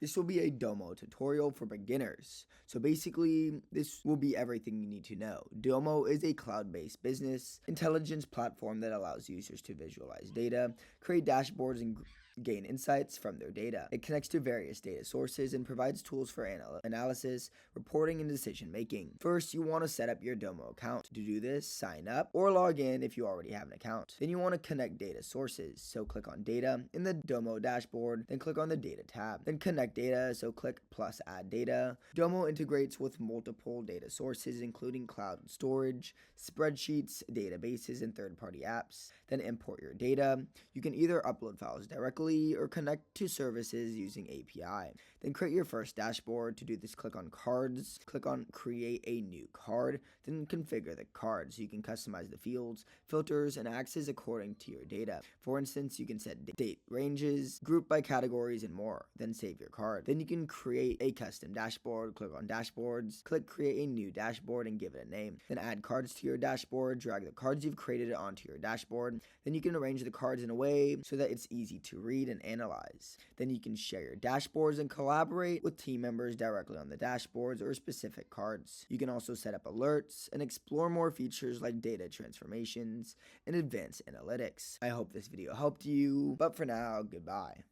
This will be a Domo tutorial for beginners. So basically, this will be everything you need to know. Domo is a cloud-based business intelligence platform that allows users to visualize data, create dashboards, and gain insights from their data. It connects to various data sources and provides tools for analysis, reporting, and decision making. First, you want to set up your Domo account. To do this, sign up or log in if you already have an account. Then you want to connect data sources. So click on data in the Domo dashboard, then click on the data tab. Then connect data, so click plus add data. Domo integrates with multiple data sources, including cloud storage, spreadsheets, databases, and third-party apps. Then import your data. You can either upload files directly or connect to services using API. Then create your first dashboard. To do this, click on cards, click on create a new card, then configure the card so you can customize the fields, filters, and axes according to your data. For instance, you can set date ranges, group by categories, and more. Then save your card. Then you can create a custom dashboard. Click on dashboards, click create a new dashboard and give it a name. Then add cards to your dashboard, drag the cards you've created onto your dashboard. Then you can arrange the cards in a way so that it's easy to read and analyze. Then you can share your dashboards and collaborate with team members directly on the dashboards or specific cards. You can also set up alerts and explore more features like data transformations and advanced analytics. I hope this video helped you, but for now, goodbye.